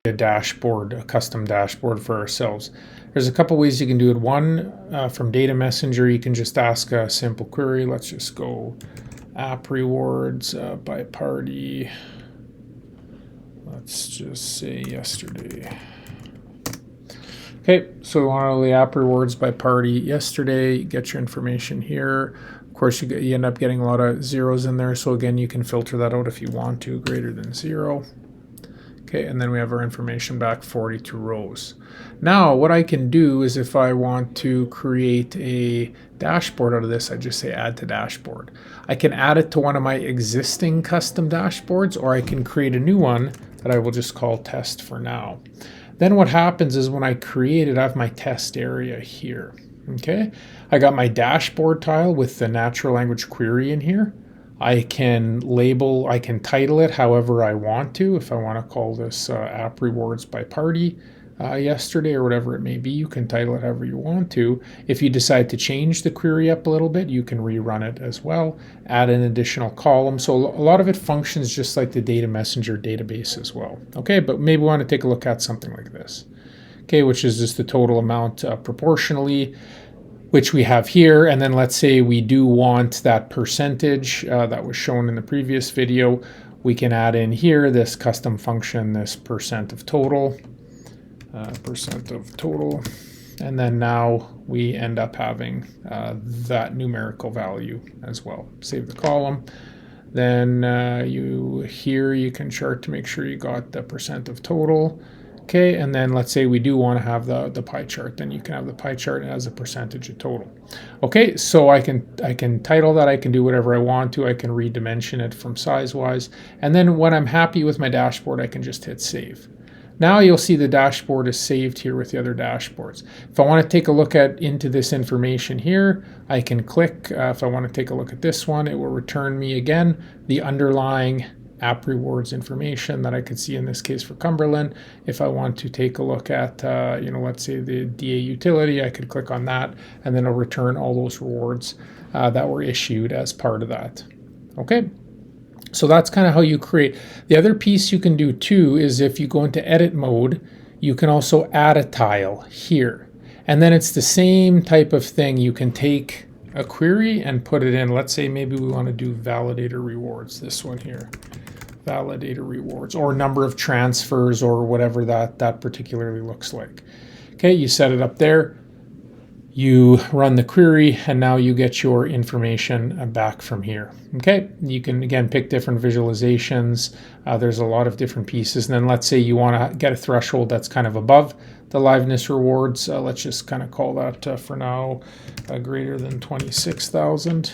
a dashboard, a custom dashboard for ourselves. There's a couple ways you can do it. One, from Data Messenger, you can just ask a simple query. Let's just go app rewards by party. Let's just say yesterday. Okay, so we want to know the app rewards by party yesterday. You get your information here. Of course, you end up getting a lot of zeros in there. So again, you can filter that out if you want to, greater than 0. Okay, and then we have our information back, 42 rows. Now, what I can do is if I want to create a dashboard out of this, I just say add to dashboard. I can add it to one of my existing custom dashboards, or I can create a new one that I will just call test for now. Then what happens is when I create it, I have my test area here. Okay, I got my dashboard tile with the natural language query in here. I can label, I can title it however I want to. If I want to call this app rewards by party yesterday or whatever it may be, you can title it however you want to. If you decide to change the query up a little bit, you can rerun it as well, add an additional column. So a lot of it functions just like the Data Messenger database as well. Okay, but maybe we want to take a look at something like this. Okay, which is just the total amount proportionally, which we have here. And then let's say we do want that percentage that was shown in the previous video. We can add in here this custom function, this percent of total, and then now we end up having that numerical value as well. Save the column. Then you can chart to make sure you got the percent of total. Okay, and then let's say we do want to have the pie chart, then you can have the pie chart as a percentage of total. Okay, so I can title that, I can do whatever I want to, I can redimension it from size wise, and then when I'm happy with my dashboard, I can just hit save. Now you'll see the dashboard is saved here with the other dashboards. If I want to take a look into this information here, I can click. If I want to take a look at this one, it will return me again the underlying app rewards information that I could see in this case for Cumberland. If I want to take a look at, let's say the DA utility, I could click on that and then it'll return all those rewards that were issued as part of that. Okay, so that's kind of how you create. The other piece you can do too is if you go into edit mode, you can also add a tile here. And then it's the same type of thing. You can take a query and put it in. Let's say maybe we want to do validator rewards, this one here. Validator rewards, or number of transfers, or whatever that particularly looks like. Okay, you set it up there, you run the query, and now you get your information back from here. Okay, you can again pick different visualizations. There's a lot of different pieces, and then let's say you want to get a threshold that's kind of above the liveness rewards. Let's just kind of call that for now greater than 26,000.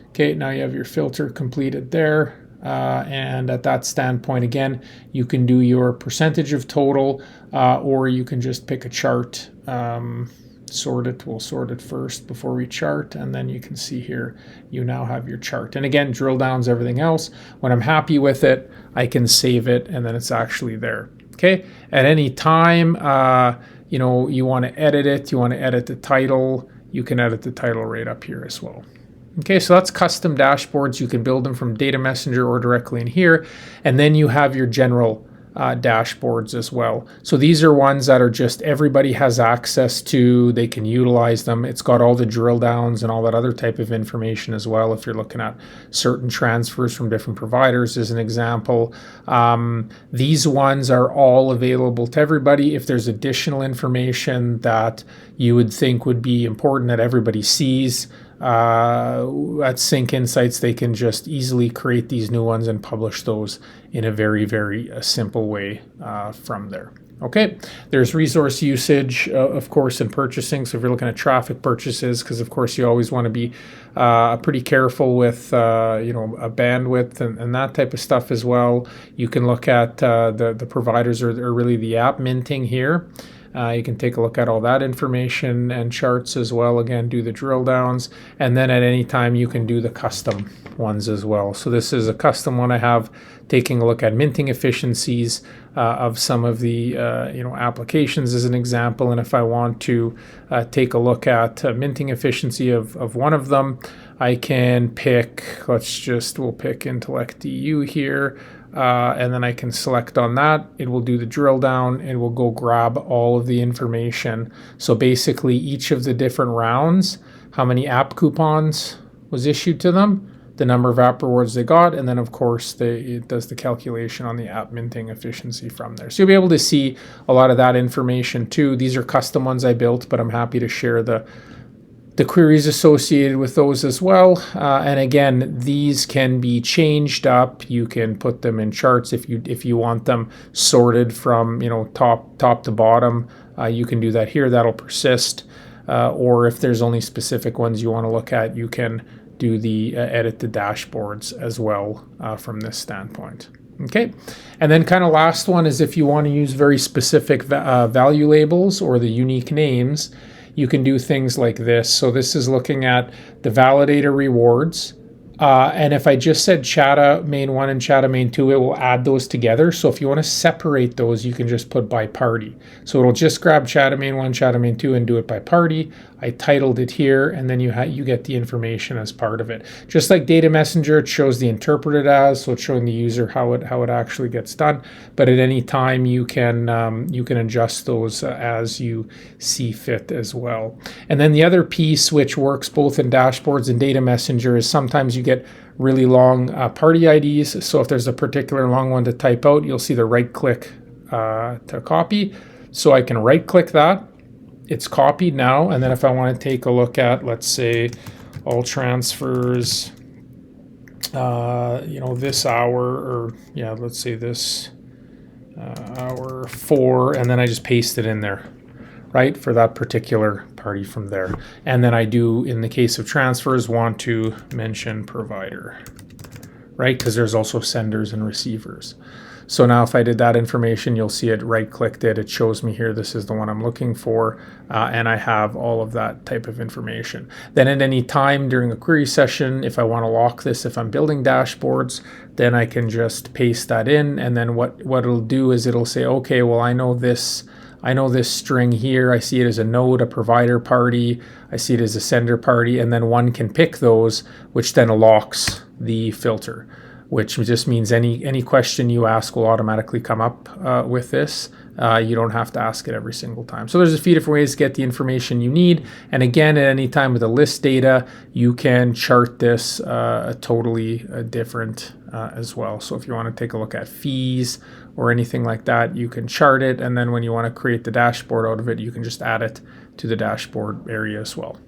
Okay, now you have your filter completed there. And at that standpoint, again, you can do your percentage of total, or you can just pick a chart, sort it. We'll sort it first before we chart, and then you can see here, you now have your chart. And again, drill downs, everything else. When I'm happy with it, I can save it, and then it's actually there. Okay, at any time, you want to edit it, you want to edit the title, you can edit the title right up here as well. Okay, so that's custom dashboards. You can build them from Data Messenger or directly in here. And then you have your general dashboards as well. So these are ones that are just everybody has access to. They can utilize them. It's got all the drill downs and all that other type of information as well. If you're looking at certain transfers from different providers as an example. These ones are all available to everybody. If there's additional information that you would think would be important that everybody sees, at Sync Insights, they can just easily create these new ones and publish those in a very, very simple way from there. Okay, there's resource usage, of course, in purchasing. So if you're looking at traffic purchases, because of course you always want to be pretty careful with a bandwidth and that type of stuff as well. You can look at the providers or really the app minting here. You can take a look at all that information and charts as well. Again, do the drill downs, and then at any time you can do the custom ones as well. So this is a custom one I have, taking a look at minting efficiencies of some of the applications as an example. And if I want to take a look at minting efficiency of one of them, I can pick, we'll pick Intellect EU here. and then I can select on that. It will do the drill down. It will go grab all of the information. So basically each of the different rounds, how many app coupons was issued to them, the number of app rewards they got, and then of course it does the calculation on the app minting efficiency from there. So you'll be able to see a lot of that information too. These are custom ones I built, but I'm happy to share the queries associated with those as well. And again, these can be changed up. You can put them in charts if you want them sorted from top to bottom. You can do that here. That'll persist. Or if there's only specific ones you want to look at, you can do the edit the dashboards as well from this standpoint. Okay, and then kind of last one is if you want to use very specific value labels or the unique names, you can do things like this. So this is looking at the validator rewards. And if I just said Chatta main 1 and Chatta main 2, it will add those together. So if you want to separate those, you can just put by party. So it'll just grab Chatta main 1, Chatta main 2 and do it by party. I titled it here, and then you get the information as part of it. Just like Data Messenger, it shows the interpreted as, so it's showing the user how it actually gets done. But at any time you can adjust those as you see fit as well. And then the other piece, which works both in dashboards and Data Messenger, is sometimes you get really long party IDs. So if there's a particular long one to type out, you'll see the right click to copy. So I can right click that. It's copied now, and then if I want to take a look at, let's say, all transfers, this hour, or let's say this hour 4, and then I just paste it in there, right, for that particular party from there. And then I do, in the case of transfers, want to mention provider, right, because there's also senders and receivers. So now if I did that information, you'll see it right-clicked it. It shows me here, this is the one I'm looking for, and I have all of that type of information. Then at any time during a query session, if I want to lock this, if I'm building dashboards, then I can just paste that in, and then what it'll do is it'll say, okay, well, I know this string here. I see it as a node, a provider party. I see it as a sender party, and then one can pick those, which then locks the filter, which just means any question you ask will automatically come up with this. You don't have to ask it every single time. So there's a few different ways to get the information you need. And again, at any time with the list data, you can chart this totally different as well. So if you want to take a look at fees or anything like that, you can chart it. And then when you want to create the dashboard out of it, you can just add it to the dashboard area as well.